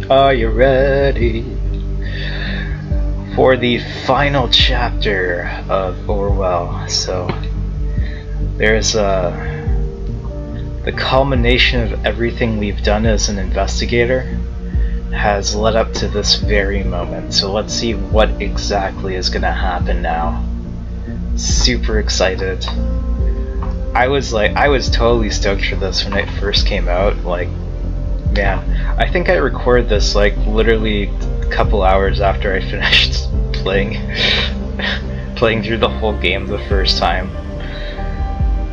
Are you ready for the final chapter of Orwell? So there's the culmination of everything we've done as an investigator has led up to this very moment. So let's see what exactly is gonna happen now. Super excited. I was totally stoked for this when it first came out. Like, man, I think I recorded this like literally a couple hours after I finished playing through the whole game the first time.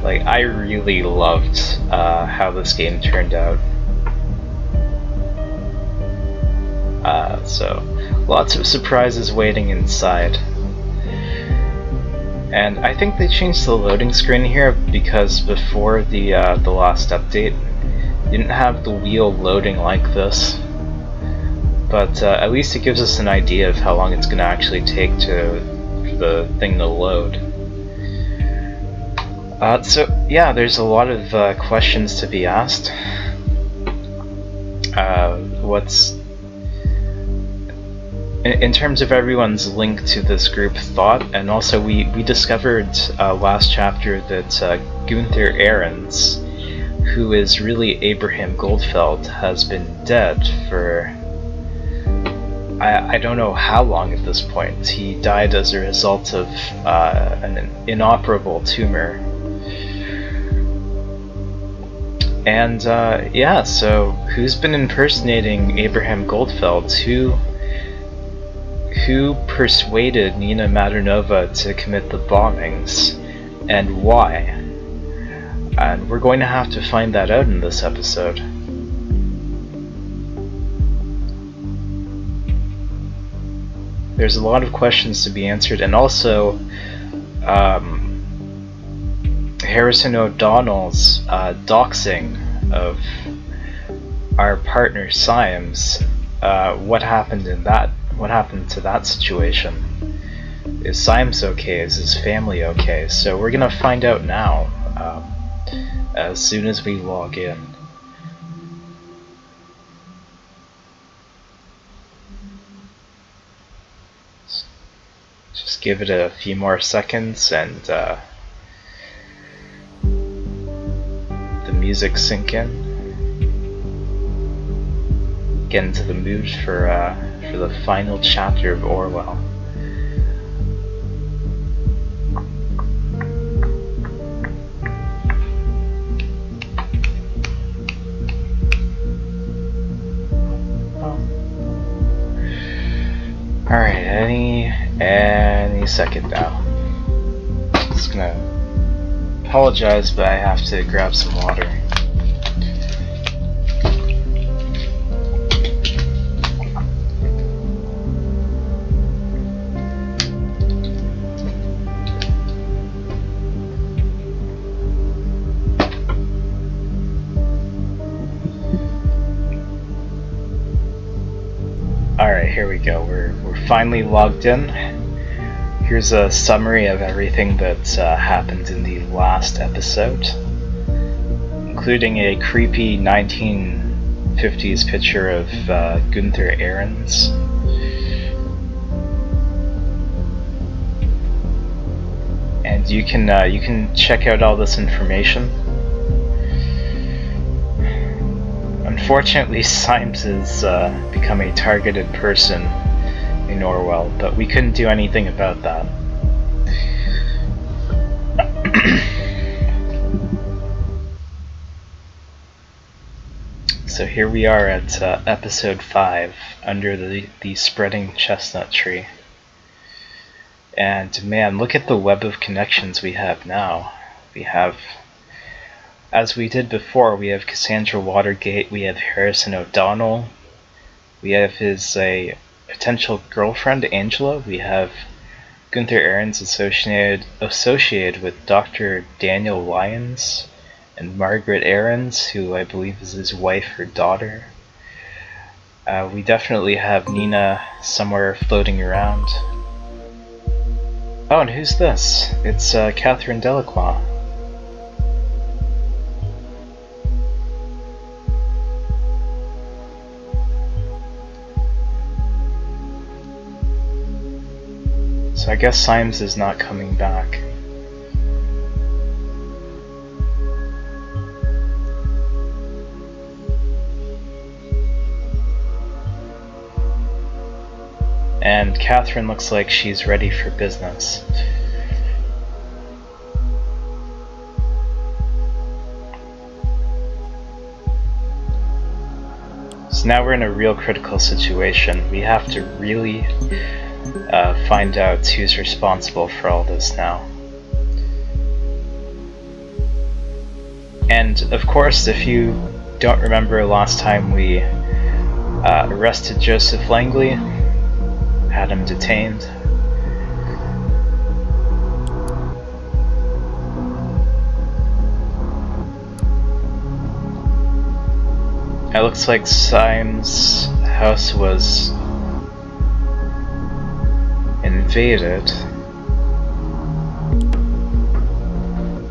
Like, I really loved how this game turned out. So lots of surprises waiting inside. And I think they changed the loading screen here because before the last update, you didn't have the wheel loading like this. But at least it gives us an idea of how long it's going to actually take for the thing to load. So yeah, there's a lot of questions to be asked. What's in terms of everyone's link to this group thought, and also we discovered last chapter that Gunther Ahrens, who is really Abraham Goldfel, has been dead for I don't know how long at this point. He died as a result of an inoperable tumor. And yeah, so who's been impersonating Abraham Goldfel? Who persuaded Nina Maternova to commit the bombings, and why? And we're going to have to find that out in this episode. There's a lot of questions to be answered, and also Harrison O'Donnell's doxing of our partner Symes. What happened in that? What happened to that situation? Is Symes okay? Is his family okay? So we're gonna find out now, as soon as we log in. Just give it a few more seconds and the music sink in. Get into the mood for the final chapter of Orwell. Alright, any second now. Just gonna apologize, but I have to grab some water. Alright, here we go. We're finally logged in. Here's a summary of everything that happened in the last episode, including a creepy 1950s picture of Gunther Ahrens. And you can check out all this information. Unfortunately, Symes has become a targeted person in Orwell, but we couldn't do anything about that. So here we are at episode 5, under the spreading chestnut tree. And man, look at the web of connections we have now. We have, as we did before, we have Cassandra Watergate, we have Harrison O'Donnell, we have his potential girlfriend Angela, we have Gunther Ahrens associated with Dr. Daniel Lyons, and Margaret Ahrens, who I believe is his wife or daughter. We definitely have Nina somewhere floating around. Oh, and who's this? It's Catherine Delacroix. So I guess Symes is not coming back. And Catherine looks like she's ready for business. So now we're in a real critical situation. We have to really find out who's responsible for all this now. And of course, if you don't remember last time, we arrested Joseph Langley, had him detained. It looks like Symes' house was invaded.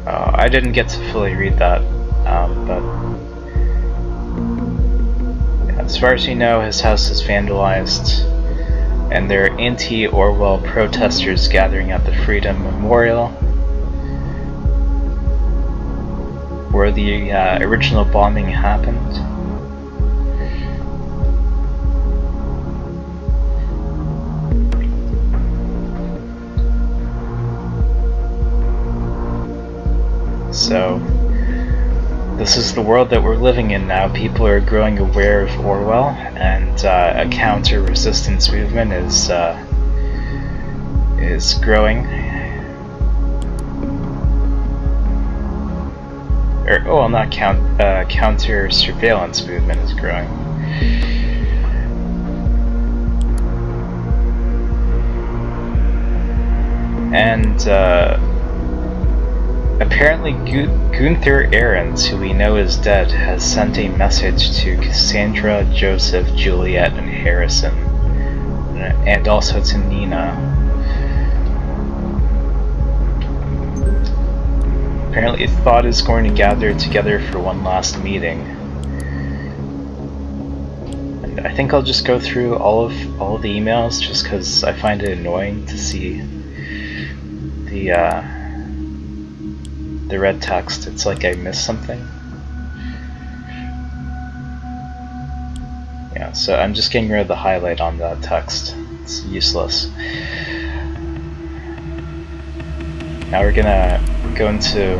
I didn't get to fully read that, but as far as we know, his house is vandalized, and there are anti-Orwell protesters gathering at the Freedom Memorial, where the original bombing happened. So, this is the world that we're living in now. People are growing aware of Orwell, and a counter-resistance movement is growing. Not counter-surveillance movement is growing. And apparently Gunther Ahrens, who we know is dead, has sent a message to Cassandra, Joseph, Juliet, and Harrison, and also to Nina. Apparently thought is going to gather together for one last meeting. And I think I'll just go through all of the emails, just because I find it annoying to see the red text. It's like I missed something. Yeah, so I'm just getting rid of the highlight on that text. It's useless. Now we're gonna go into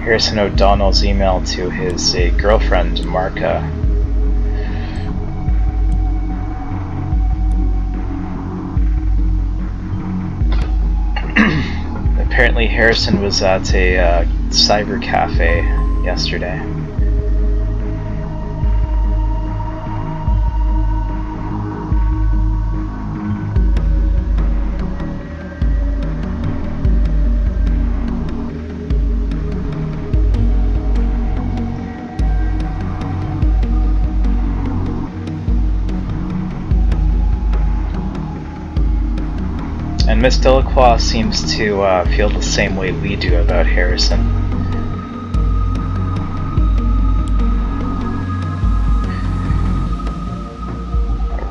Harrison O'Donnell's email to his girlfriend, Marka. Apparently Harrison was at a cyber cafe yesterday. And Miss Delacroix seems to feel the same way we do about Harrison.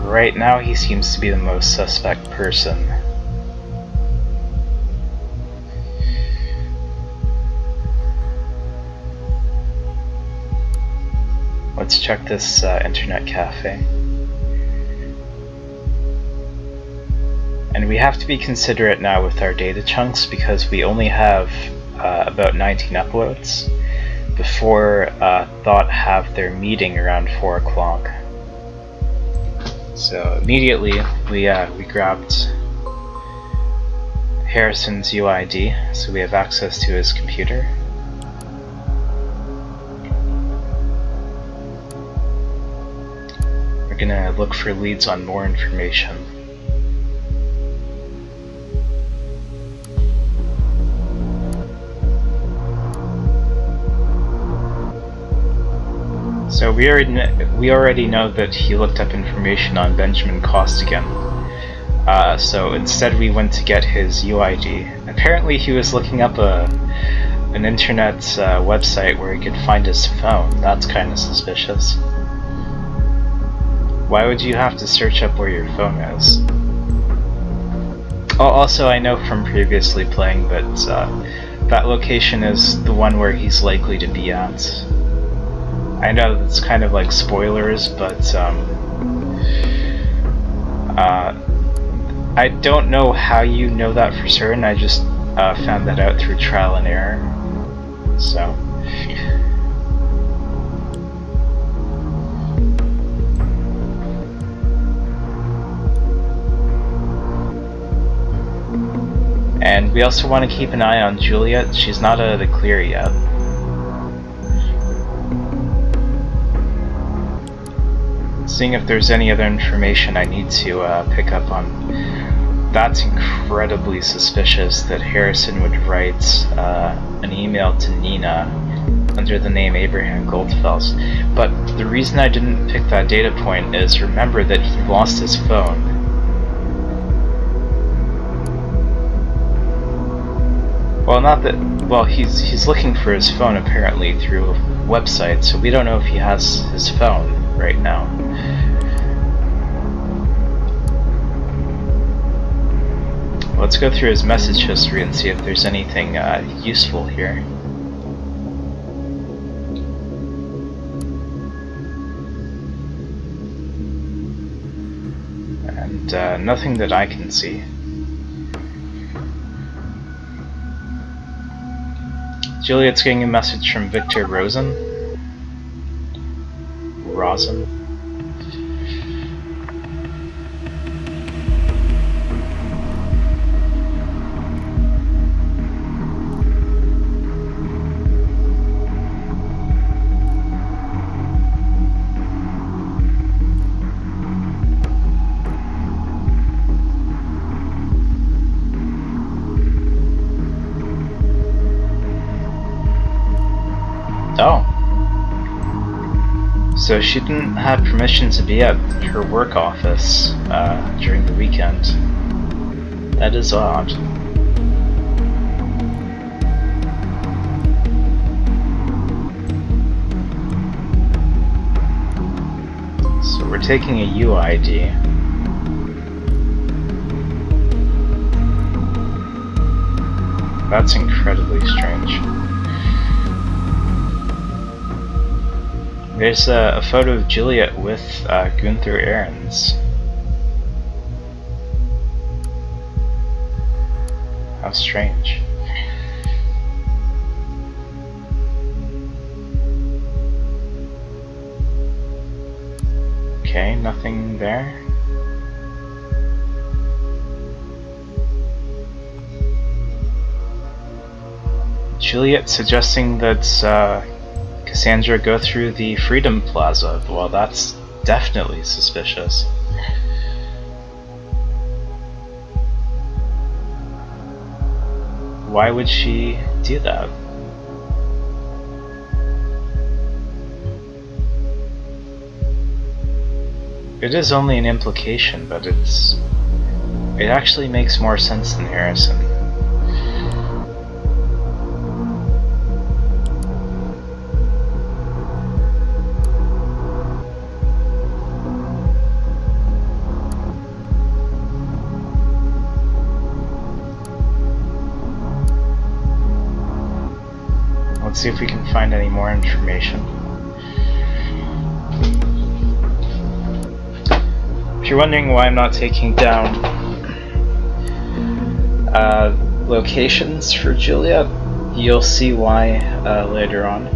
Right now he seems to be the most suspect person. Let's check this internet cafe. And we have to be considerate now with our data chunks because we only have about 19 uploads before Thought have their meeting around 4 o'clock. So immediately we grabbed Harrison's UID, so we have access to his computer. We're gonna look for leads on more information. So we already know that he looked up information on Benjamin Costigan. So instead we went to get his UID. Apparently he was looking up an internet website where he could find his phone. That's kind of suspicious. Why would you have to search up where your phone is? Also, I know from previously playing that that location is the one where he's likely to be at. I know that's kind of like spoilers, but I don't know how you know that for certain. I just found that out through trial and error. So. And we also want to keep an eye on Juliet. She's not out of the clear yet. Seeing if there's any other information I need to pick up on. That's incredibly suspicious that Harrison would write an email to Nina under the name Abraham Goldfel. But the reason I didn't pick that data point is, remember that he lost his phone. Well, not that. Well, he's looking for his phone apparently through a website, so we don't know if he has his phone right now. Let's go through his message history and see if there's anything useful here. And nothing that I can see. Juliet's getting a message from Victor Rosen. Oh. So she didn't have permission to be at her work office during the weekend. That is odd. So we're taking a UID. That's incredibly strange. There's a photo of Juliet with Gunther Ahrens. How strange. Okay, nothing there. Juliet suggesting that Cassandra go through the Freedom Plaza. Well, that's definitely suspicious. Why would she do that? It is only an implication, but it actually makes more sense than Harrison. Let's see if we can find any more information. If you're wondering why I'm not taking down locations for Juliet, you'll see why later on.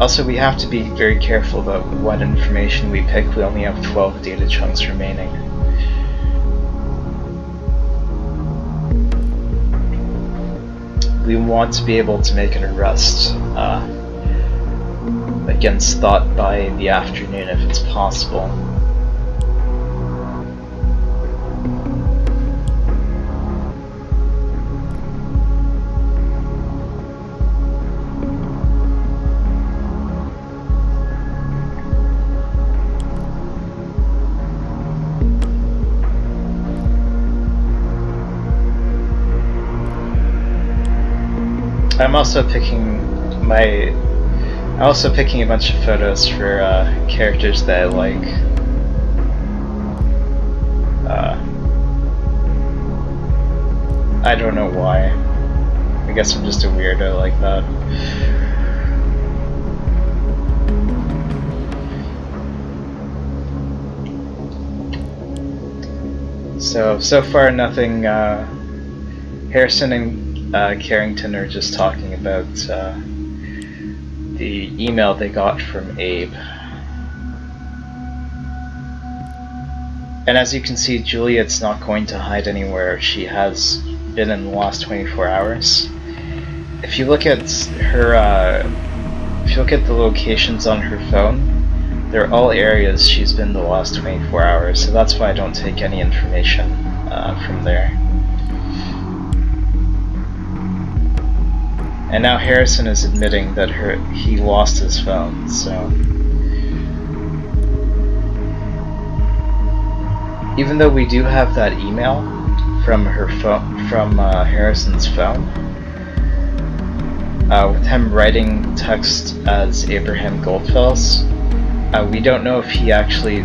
Also, we have to be very careful about what information we pick. We only have 12 data chunks remaining. We want to be able to make an arrest against thought by the afternoon if it's possible. I'm also picking a bunch of photos for characters that I like. I don't know why. I guess I'm just a weirdo like that. So far nothing. Harrison and Carrington are just talking about the email they got from Abe. And as you can see, Juliet's not going to hide anywhere. She has been in the last 24 hours. If you look at her, if you look at the locations on her phone, they're all areas she's been the last 24 hours, so that's why I don't take any information from there. And now Harrison is admitting that he lost his phone, so... Even though we do have that email from her phone, from Harrison's phone, with him writing text as Abraham Goldfel's, we don't know if he actually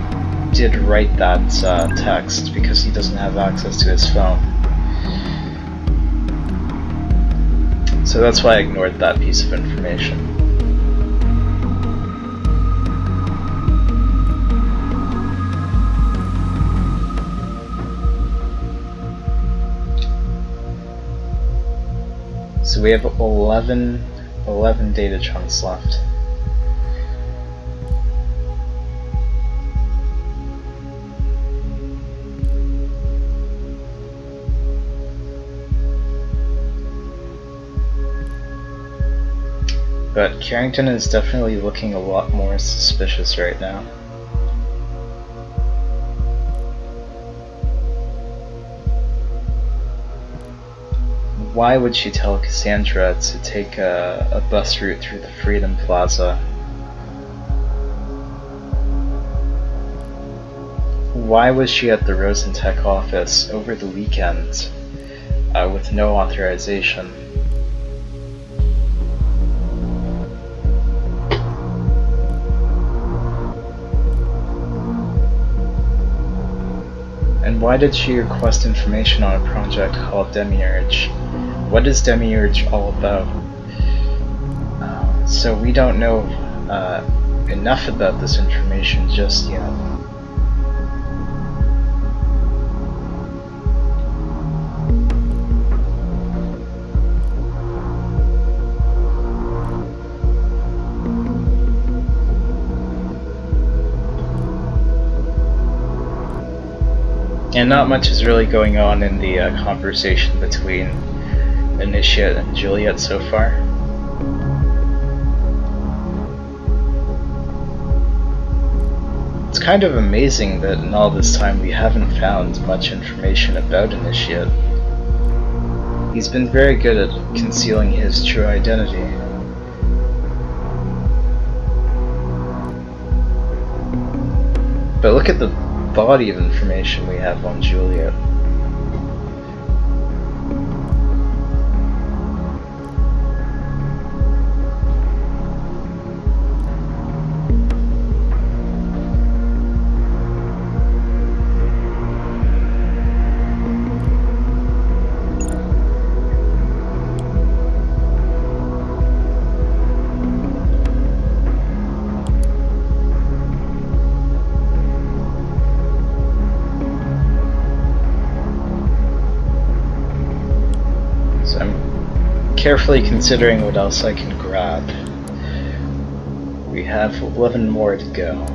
did write that text because he doesn't have access to his phone. So that's why I ignored that piece of information. So we have 11 data chunks left. But Carrington is definitely looking a lot more suspicious right now. Why would she tell Cassandra to take a bus route through the Freedom Plaza? Why was she at the Rosentech office over the weekend with no authorization? And why did she request information on a project called Demiurge? What is Demiurge all about? So we don't know enough about this information just yet. And not much is really going on in the conversation between Initiate and Juliet so far. It's kind of amazing that in all this time we haven't found much information about Initiate. He's been very good at concealing his true identity. But look at the body of information we have on Juliet. Carefully considering what else I can grab. We have 11 more to go.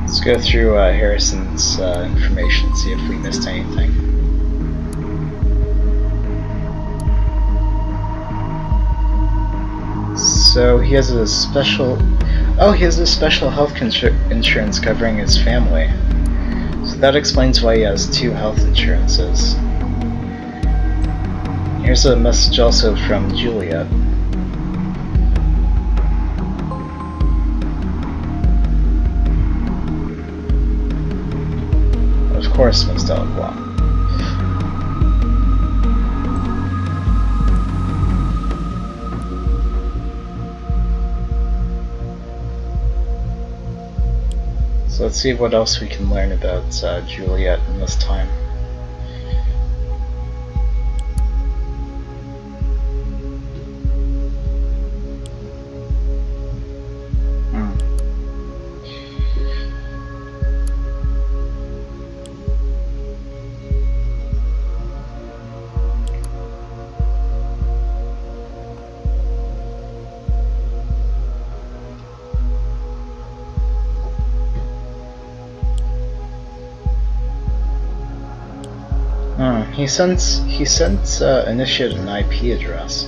Let's go through Harrison's information, see if we missed anything. So he has a special health insurance covering his family. that explains why he has 2 health insurances. Here's a message also from Juliet. Of course, Ms. Delacroix. So let's see what else we can learn about Juliet in this time. He sent Initiate an IP address.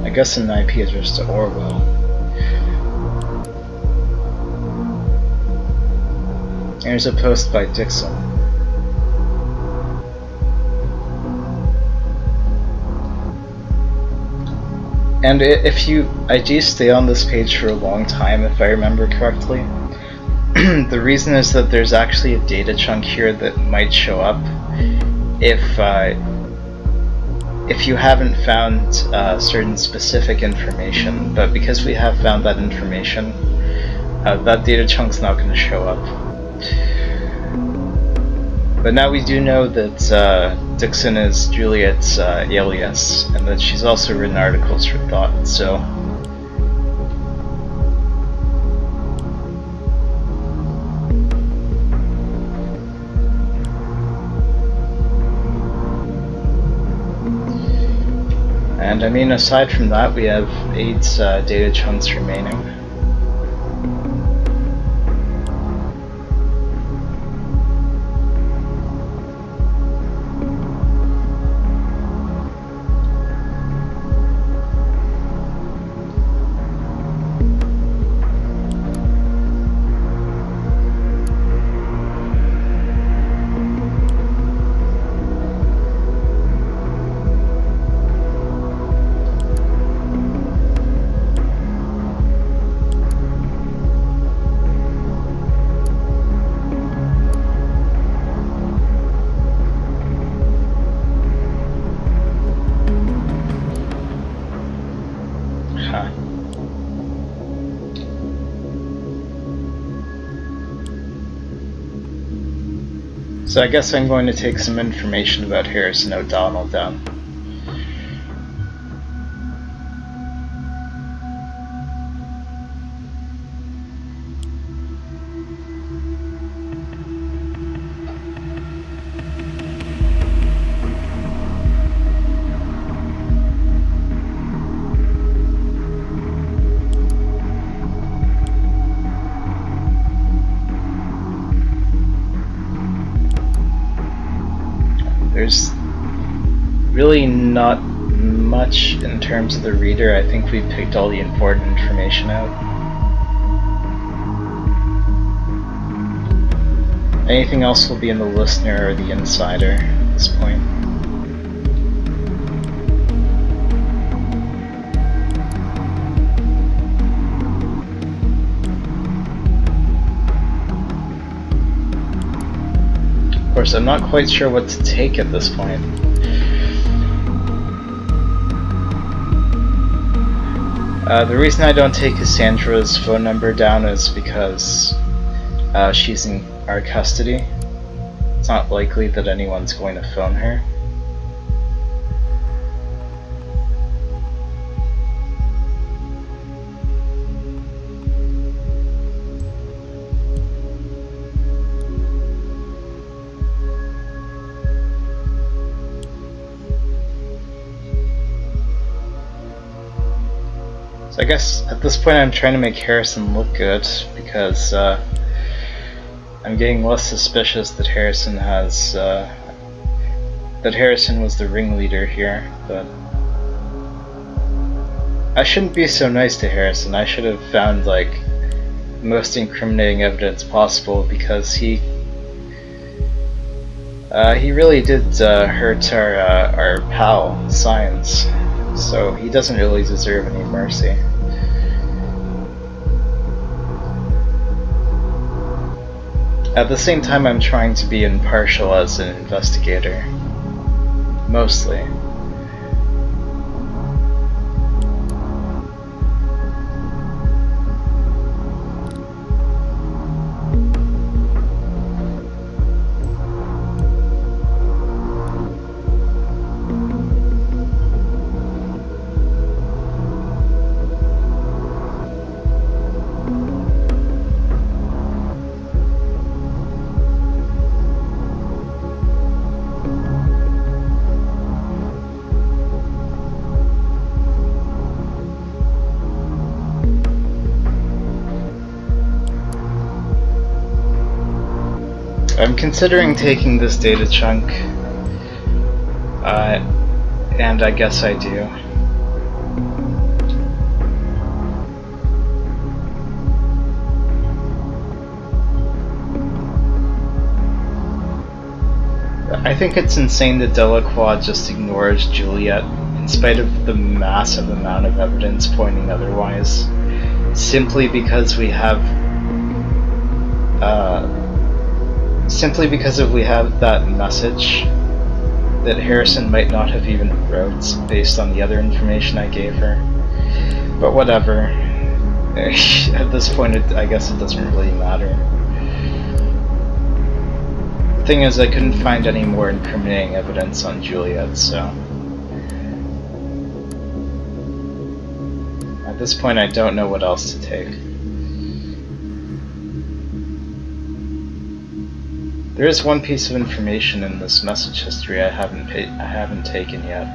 I guess an IP address to Orwell. Here's a post by Dixon. And I do stay on this page for a long time, if I remember correctly. The reason is that there's actually a data chunk here that might show up if you haven't found certain specific information. But because we have found that information, that data chunk's not going to show up. But now we do know that Dixon is Juliet's alias, and that she's also written articles for Thought, so... And I mean, aside from that, we have 8 data chunks remaining. So I guess I'm going to take some information about Harrison O'Donnell down. There's really not much in terms of the reader. I think we picked all the important information out. Anything else will be in the listener or the insider at this point. Of course, I'm not quite sure what to take at this point. The reason I don't take Cassandra's phone number down is because she's in our custody. It's not likely that anyone's going to phone her. So I guess at this point I'm trying to make Harrison look good, because I'm getting less suspicious that Harrison has that Harrison was the ringleader here, but I shouldn't be so nice to Harrison. I should have found, like, the most incriminating evidence possible, because he really did hurt our pal, Science. So he doesn't really deserve any mercy. At the same time, I'm trying to be impartial as an investigator. Mostly. I'm considering taking this data chunk, and I guess I do. I think it's insane that Delacroix just ignores Juliet, in spite of the massive amount of evidence pointing otherwise, simply because we have that message that Harrison might not have even wrote based on the other information I gave her. But whatever. At this point, I guess it doesn't really matter. The thing is, I couldn't find any more incriminating evidence on Juliet, so... At this point, I don't know what else to take. There is one piece of information in this message history I haven't taken yet.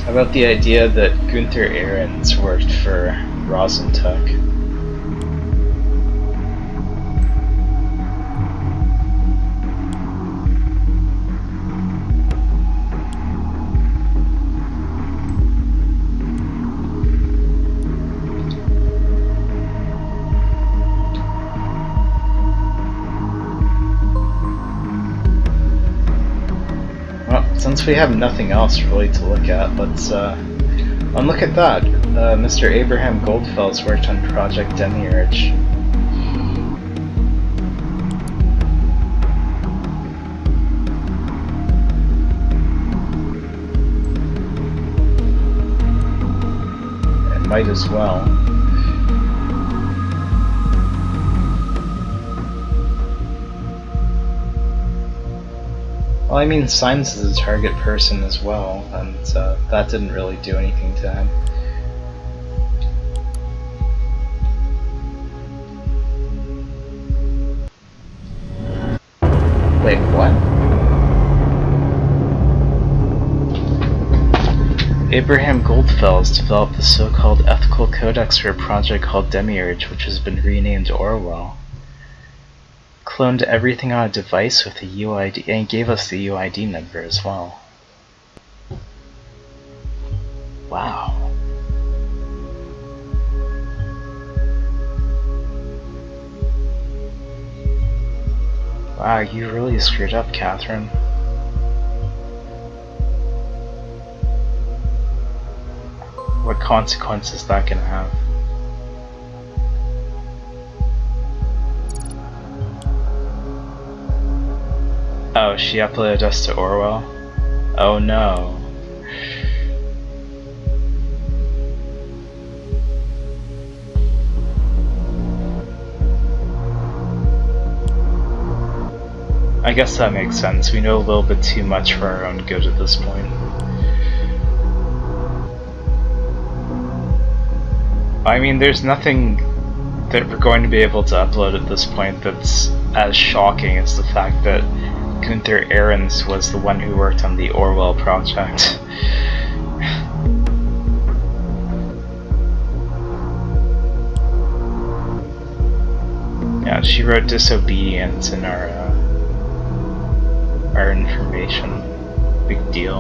About the idea that Gunther Ahrens worked for Rosentuck. Since we have nothing else really to look at, let's look at that. Mr. Abraham Goldfel's worked on Project Demiurge. It might as well. Well, I mean, Science is a target person as well, and that didn't really do anything to him. Wait, what? Abraham Goldfel has developed the so-called ethical codex for a project called Demiurge, which has been renamed Orwell. Cloned everything on a device with a UID, and gave us the UID number as well. Wow. Wow, you really screwed up, Catherine. What consequences is that gonna have? Oh, she uploaded us to Orwell? Oh no. I guess that makes sense. We know a little bit too much for our own good at this point. I mean, there's nothing that we're going to be able to upload at this point that's as shocking as the fact that Gunther Ahrens was the one who worked on the Orwell project. Yeah, she wrote disobedience in our information. Big deal.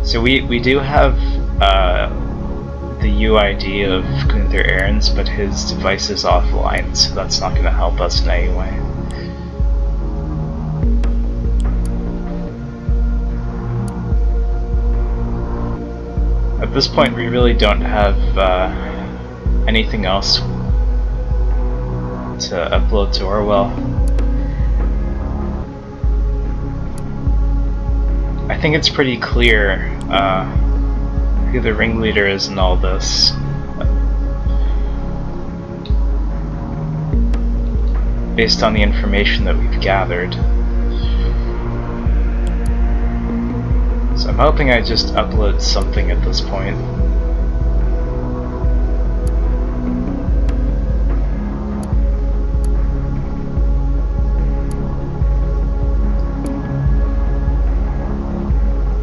So we do have the UID of Gunther Ahrens, but his device is offline, so that's not going to help us in any way. At this point, we really don't have anything else to upload to Orwell. I think it's pretty clear who the ringleader is in all this. Based on the information that we've gathered. So I'm hoping I just upload something at this point.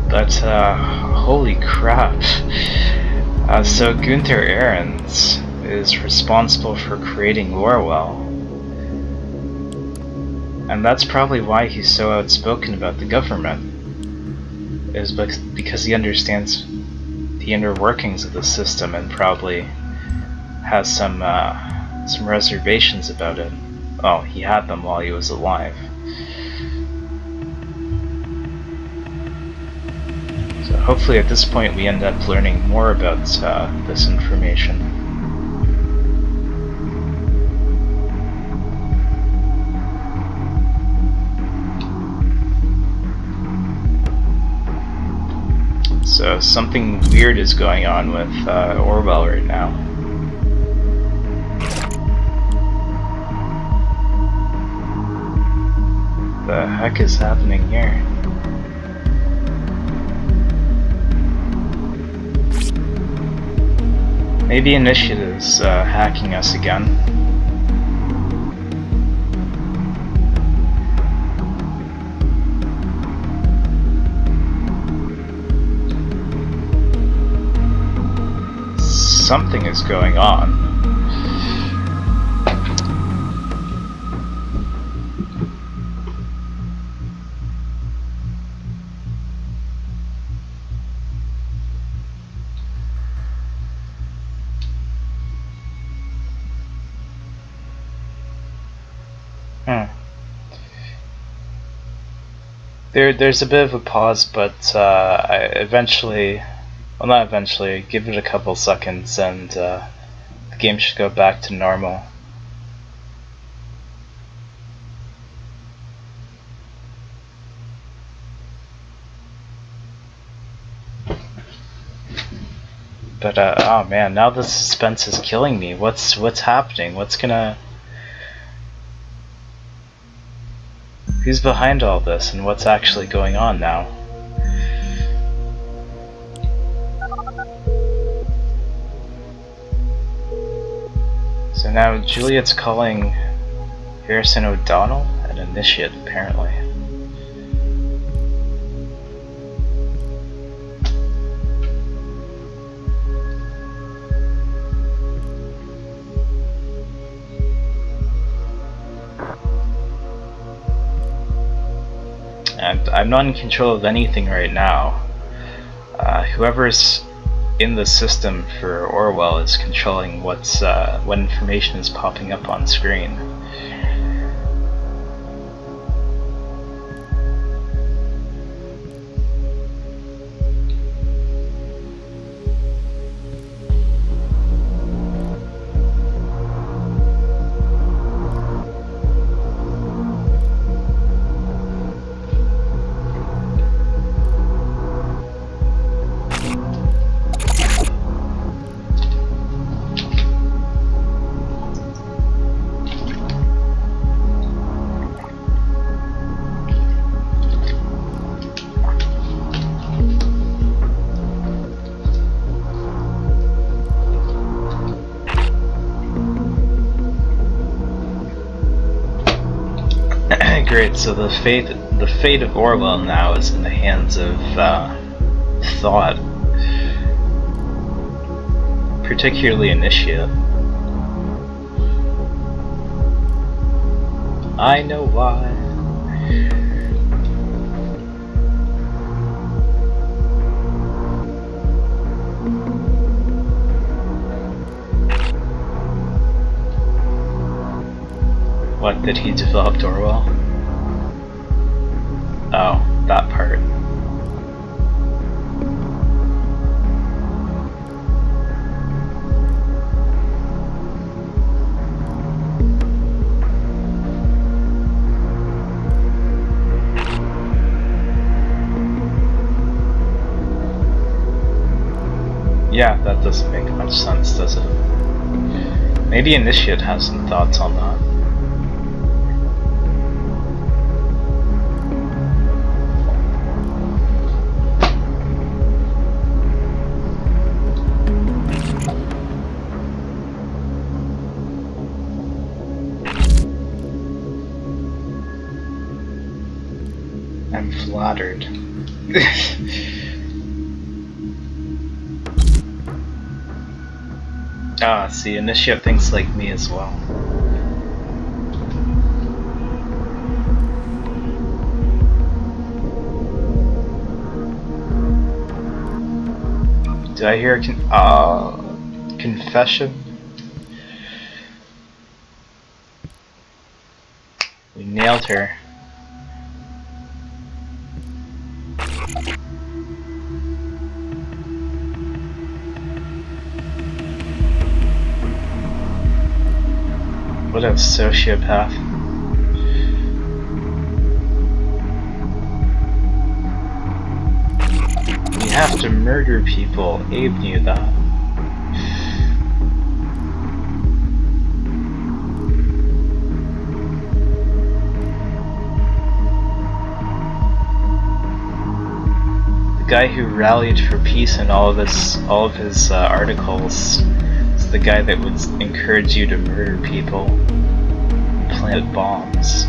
But, holy crap. So Gunther Ahrens is responsible for creating Orwell. And that's probably why he's so outspoken about the government. Is because he understands the inner workings of the system and probably has some reservations about it. Oh, he had them while he was alive. So hopefully at this point we end up learning more about this information. So something weird is going on with Orwell right now. The heck is happening here? Maybe Initiative's hacking us again. Something is going on. There's a bit of a pause, but well, not eventually, give it a couple seconds and the game should go back to normal. But oh man, now the suspense is killing me. What's happening? Who's behind all this and what's actually going on now? So now Juliet's calling Harrison O'Donnell an initiate, apparently. And I'm not in control of anything right now. Whoever's in the system for Orwell is controlling what information is popping up on screen. Great, so the fate of Orwell now is in the hands of thought, particularly Initiate. I know why. What, did he develop Orwell? Oh, that part. Yeah, that doesn't make much sense, does it? Maybe Initiate has some thoughts on that. I'm flattered. Ah, see, Initiate thinks like me as well. Did I hear a confession? We nailed her. What a sociopath. We have to murder people. Abe knew that. The guy who rallied for peace in all of his articles is the guy that would encourage you to murder people, plant bombs.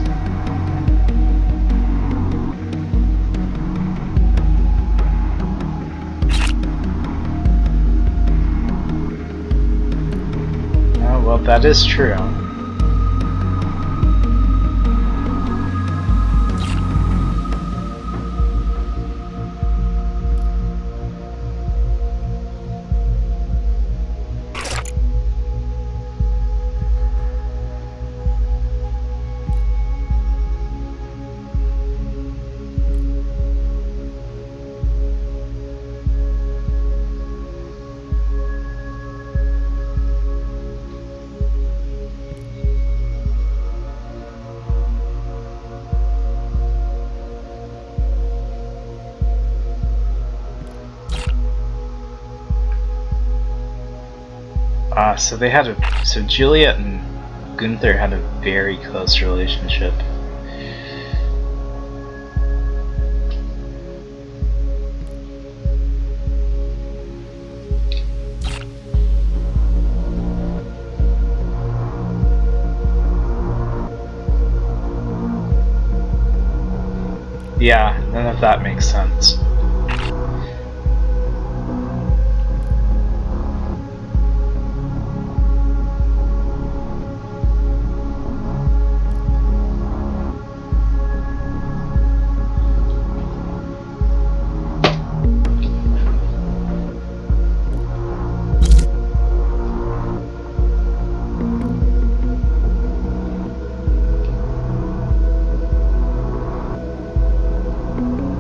Oh, well, that is true. So Juliet and Gunther had a very close relationship. Yeah, none of that makes sense.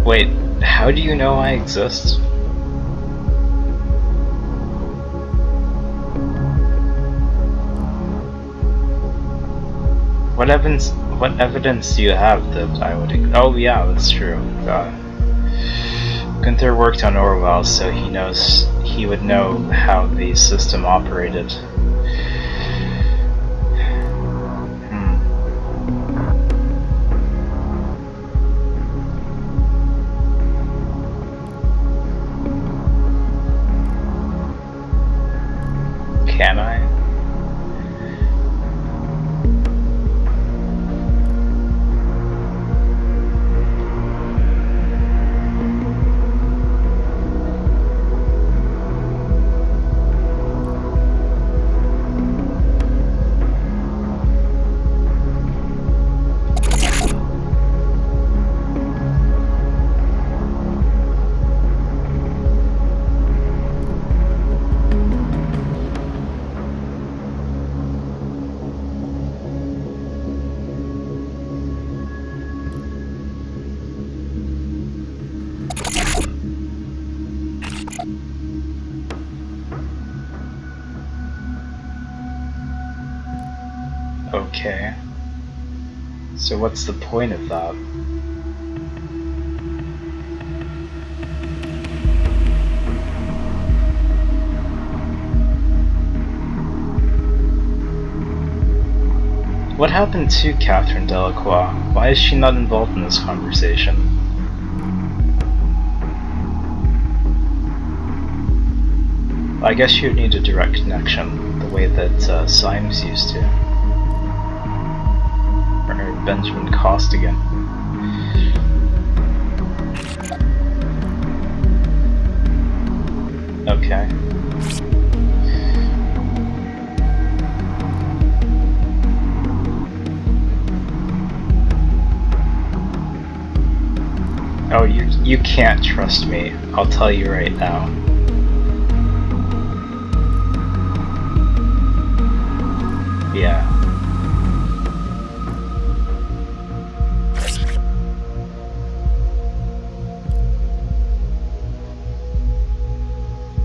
Wait, how do you know I exist? What evidence do you have that I would? Oh yeah, that's true. Gunther worked on Orwell, so he would know how the system operated. Can I? Okay. So what's the point of that? What happened to Catherine Delacroix? Why is she not involved in this conversation? I guess you'd need a direct connection, the way that Symes used to. Or Benjamin Costigan. Okay. Oh, you can't trust me. I'll tell you right now. Yeah.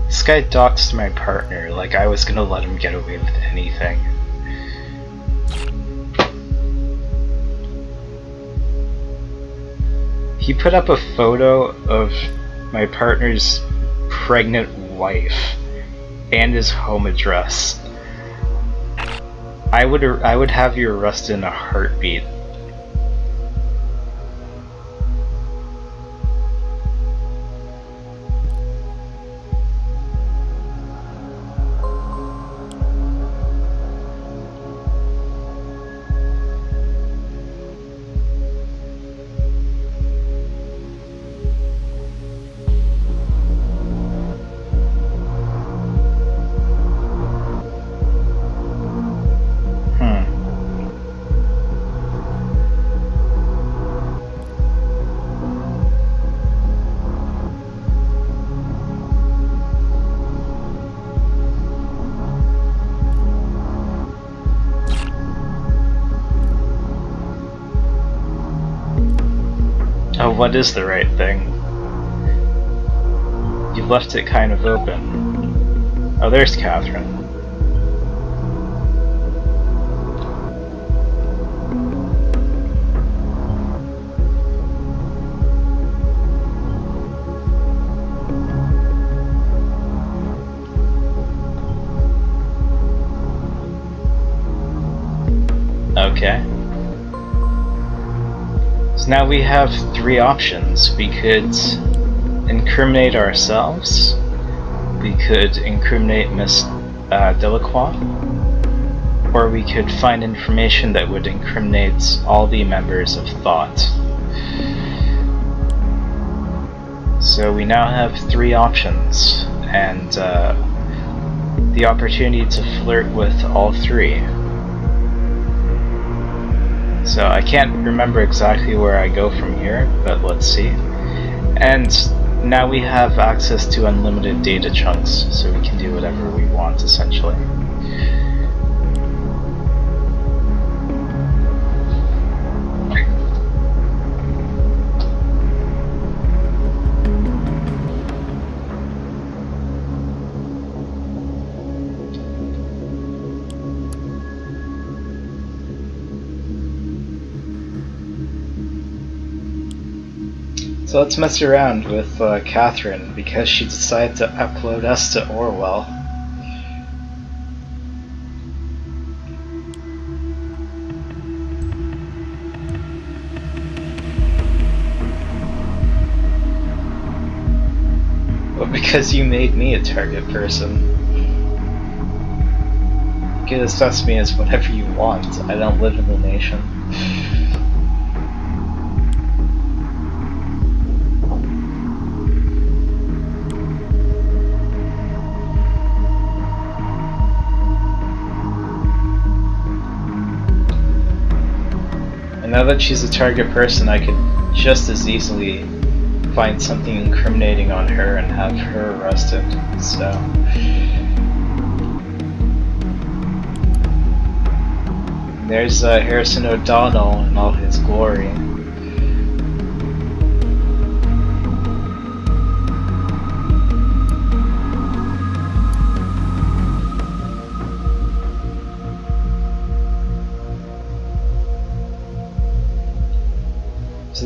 This guy doxed my partner like I was gonna let him get away with anything. He put up a photo of my partner's pregnant wife and his home address. I would have you arrested in a heartbeat. Oh, what is the right thing? You've left it kind of open. Oh, there's Catherine. Okay. So now we have three options. We could incriminate ourselves, we could incriminate Miss Delacroix, or we could find information that would incriminate all the members of Thought. So we now have three options, and the opportunity to flirt with all three. So I can't remember exactly where I go from here, but let's see. And now we have access to unlimited data chunks, so we can do whatever we want, essentially. So let's mess around with Catherine, because she decided to upload us to Orwell. Well, because you made me a target person. You can assess me as whatever you want. I don't live in the nation. Now that she's a target person, I could just as easily find something incriminating on her and have her arrested, so... There's Harrison O'Donnell in all his glory.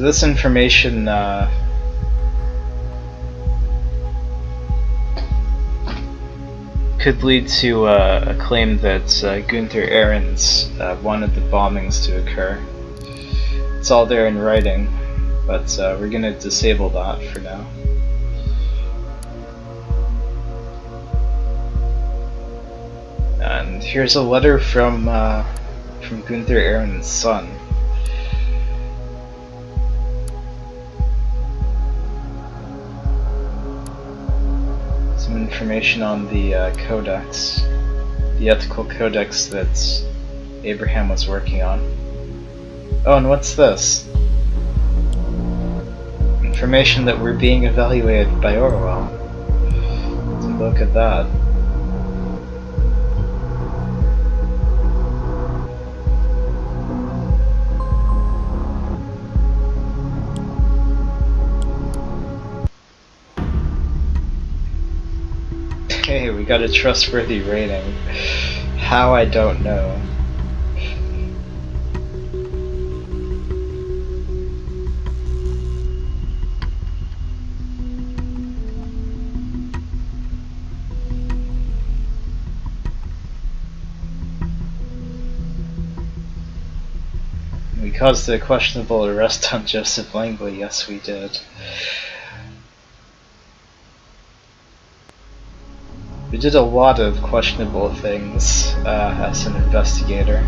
So this information could lead to a claim that Gunther Ahrens wanted the bombings to occur. It's all there in writing, but we're going to disable that for now. And here's a letter from Gunther Ahrens' son. Some information on the codex, the ethical codex that Abraham was working on. Oh, and what's this? Information that we're being evaluated by Orwell. Let's look at that. Hey, we got a trustworthy rating. How, I don't know. We caused a questionable arrest on Joseph Langley. Yes, we did. We did a lot of questionable things as an investigator.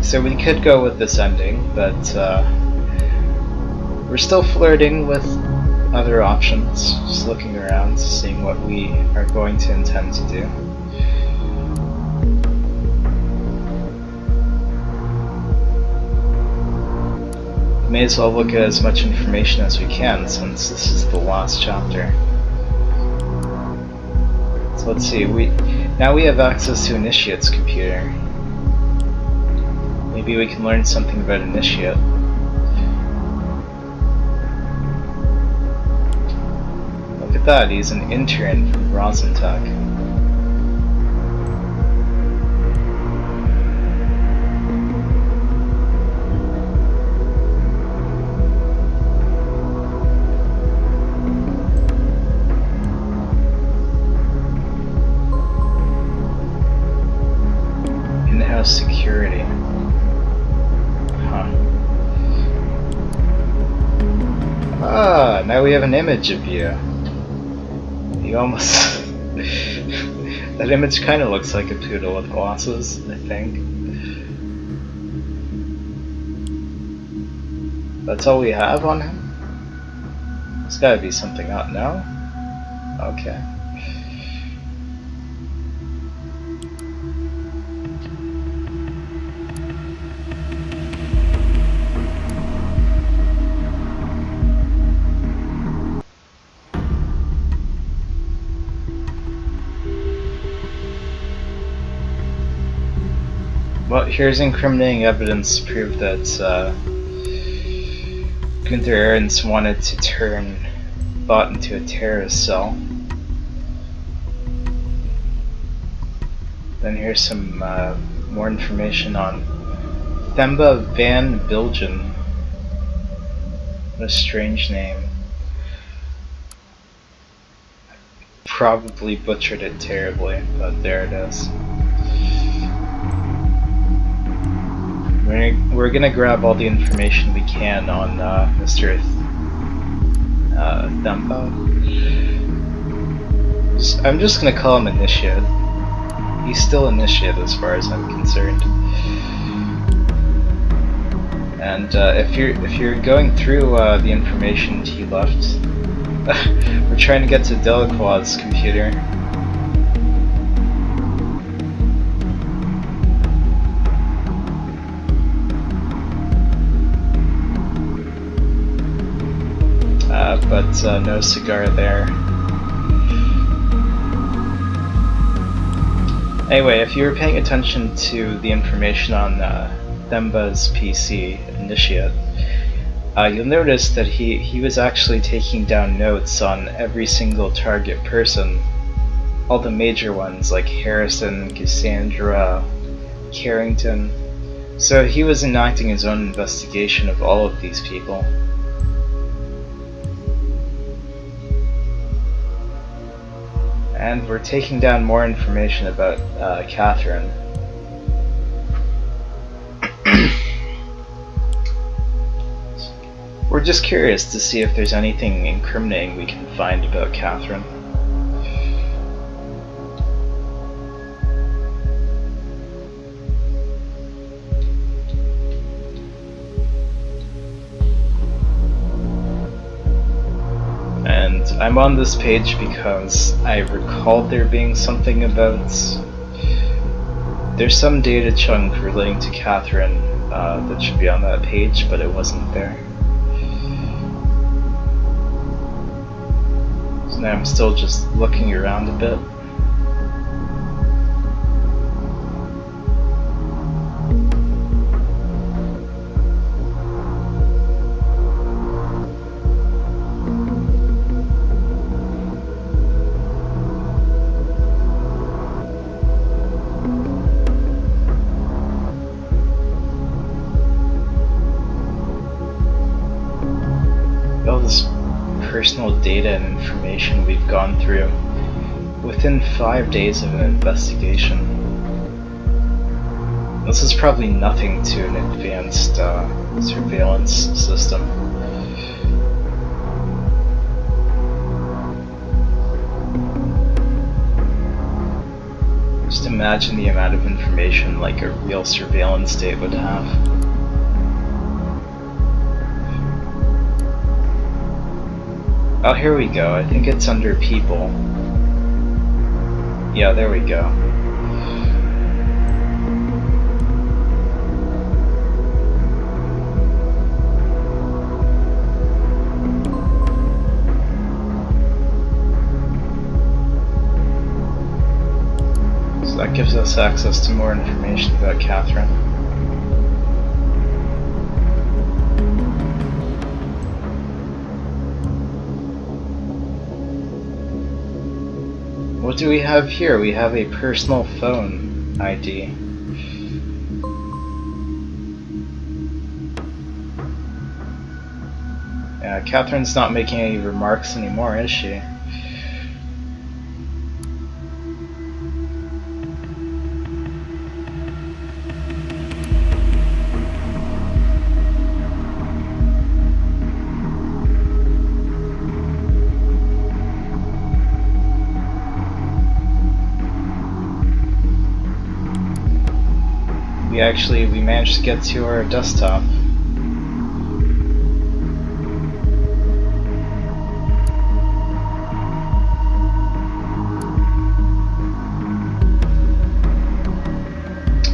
So we could go with this ending, but we're still flirting with other options, just looking around, seeing what we are going to intend to do. May as well look at as much information as we can, since this is the last chapter. So let's see, now we have access to Initiate's computer. Maybe we can learn something about Initiate. That he's an intern from Rosentech. In-house security. Huh. Ah, now we have an image of you. You almost... that image kind of looks like a poodle with glasses, I think. That's all we have on him? There's gotta be something out now? Okay. Well, here's incriminating evidence to prove that Gunther Ahrens wanted to turn Bot into a terrorist cell. Then here's some more information on Themba van Bilgen. What a strange name. Probably butchered it terribly, but there it is. We're gonna grab all the information we can on Mr. Themba. I'm just gonna call him Initiate. He's still Initiate as far as I'm concerned. And if you're going through the information he left, we're trying to get to Delacroix's computer. But no cigar there. Anyway, if you were paying attention to the information on Themba's PC, Initiate, you'll notice that he was actually taking down notes on every single target person. All the major ones like Harrison, Cassandra, Carrington. So he was enacting his own investigation of all of these people. And we're taking down more information about Catherine. We're just curious to see if there's anything incriminating we can find about Catherine. And I'm on this page because I recalled there being something about... There's some data chunk relating to Catherine that should be on that page, but it wasn't there. So now I'm still just looking around a bit. All this personal data and information we've gone through within 5 days of an investigation. This is probably nothing to an advanced surveillance system. Just imagine the amount of information like a real surveillance state would have. Oh, here we go. I think it's under people. Yeah, there we go. So that gives us access to more information about Catherine. What do we have here? We have a personal phone ID. Yeah, Catherine's not making any remarks anymore, is she? We managed to get to our desktop.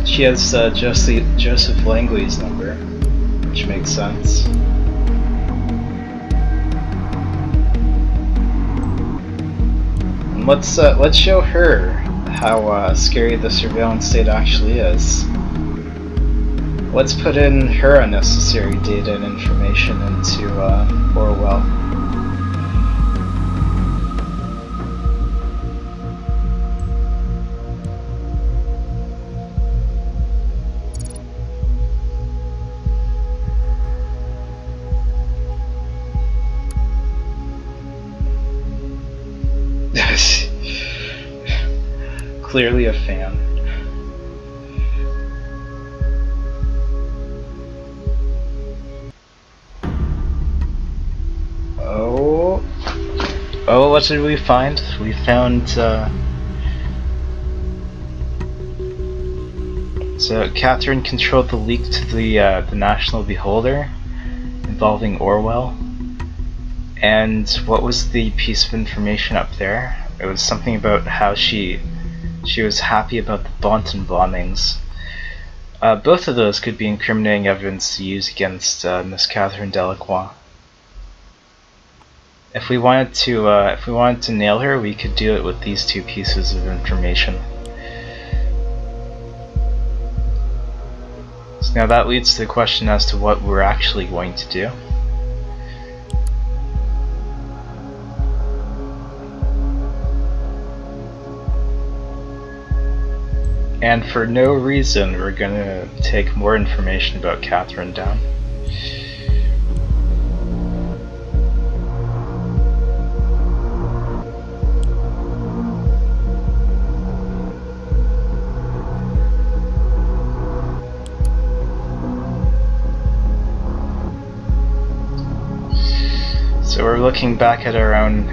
She has Joseph Langley's number, which makes sense. And let's show her how scary the surveillance state actually is. Let's put in her unnecessary data and information into Orwell. Clearly a fan. Oh, what did we find? We found, so Catherine controlled the leak to the National Beholder involving Orwell. And what was the piece of information up there? It was something about how she was happy about the Bonton bombings. Both of those could be incriminating evidence to use against Miss Catherine Delacroix. If we wanted to nail her, we could do it with these two pieces of information. So now that leads to the question as to what we're actually going to do. And for no reason, we're gonna take more information about Catherine down. So we're looking back at our own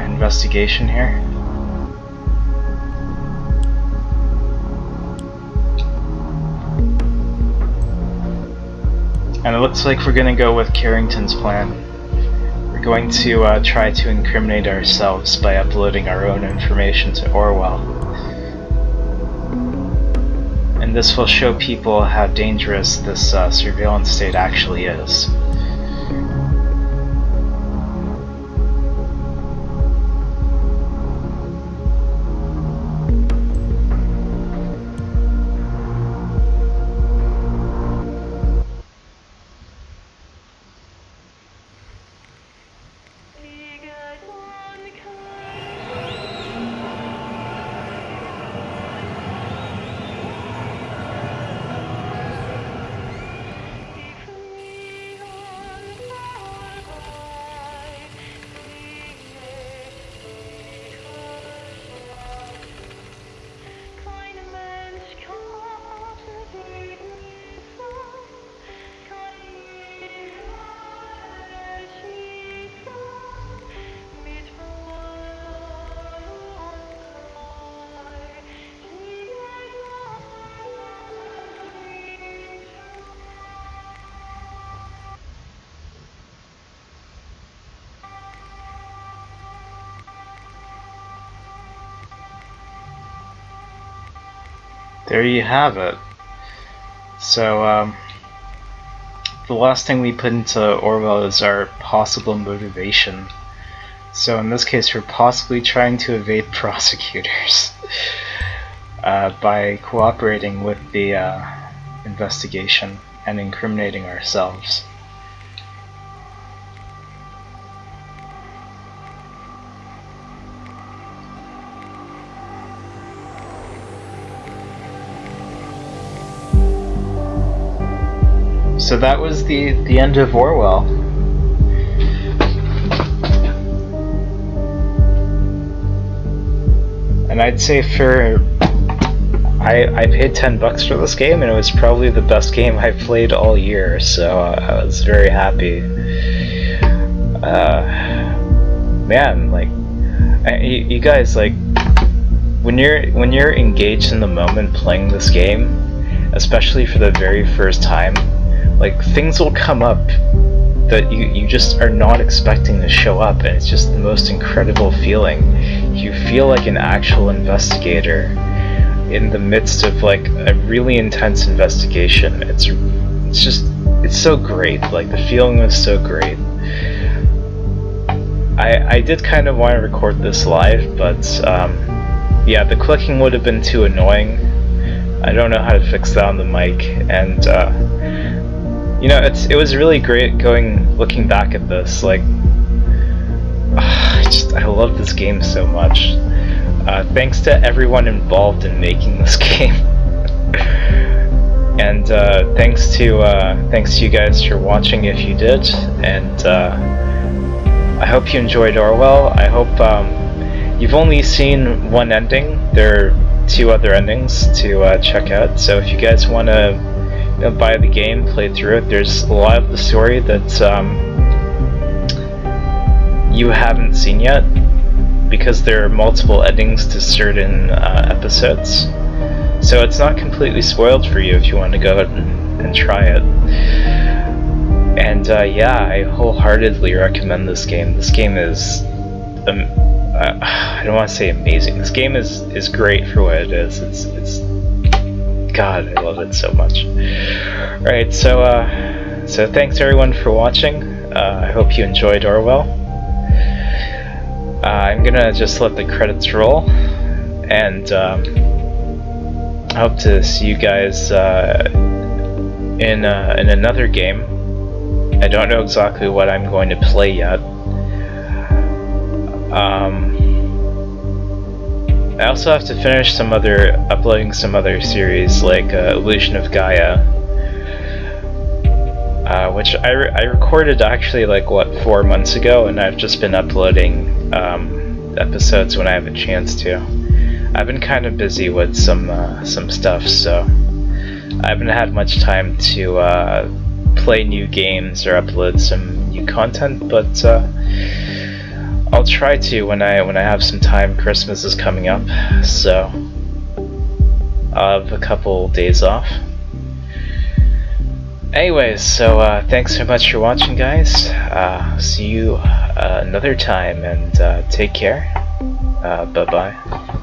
investigation here. And it looks like we're going to go with Carrington's plan. We're going to try to incriminate ourselves by uploading our own information to Orwell. And this will show people how dangerous this surveillance state actually is. There you have it. So, the last thing we put into Orwell is our possible motivation. So in this case, we're possibly trying to evade prosecutors by cooperating with the investigation and incriminating ourselves. So that was the end of Orwell. And I'd say I paid $10 for this game, and it was probably the best game I've played all year, so I was very happy. Man, like, you guys, like, when you're engaged in the moment playing this game, especially for the very first time, like, things will come up that you just are not expecting to show up, and it's just the most incredible feeling. You feel like an actual investigator in the midst of like a really intense investigation. It's so great. Like, the feeling was so great. I did kind of want to record this live, but yeah, the clicking would have been too annoying. I don't know how to fix that on the mic, and you know, it was really great looking back at this. Like, I love this game so much. Thanks to everyone involved in making this game, and thanks to you guys for watching if you did, and I hope you enjoyed Orwell. I hope you've only seen one ending. There are 2 other endings to check out. So if you guys want to buy the game, play through it, there's a lot of the story that you haven't seen yet, because there are multiple endings to certain episodes. So it's not completely spoiled for you if you want to go ahead and try it. And yeah, I wholeheartedly recommend this game. This game is, I don't want to say amazing. This game is great for what it is. It's God, I love it so much. Alright, so thanks everyone for watching. I hope you enjoyed Orwell. I'm gonna just let the credits roll, and I hope to see you guys in another game. I don't know exactly what I'm going to play yet. I also have to finish uploading some other series like Illusion of Gaia, which I recorded actually like 4 months ago, and I've just been uploading episodes when I have a chance to. I've been kind of busy with some stuff, so I haven't had much time to play new games or upload some new content, but I'll try to when I have some time. Christmas is coming up, so I'll have a couple days off. Anyways, so thanks so much for watching, guys. See you another time, and take care. Bye-bye.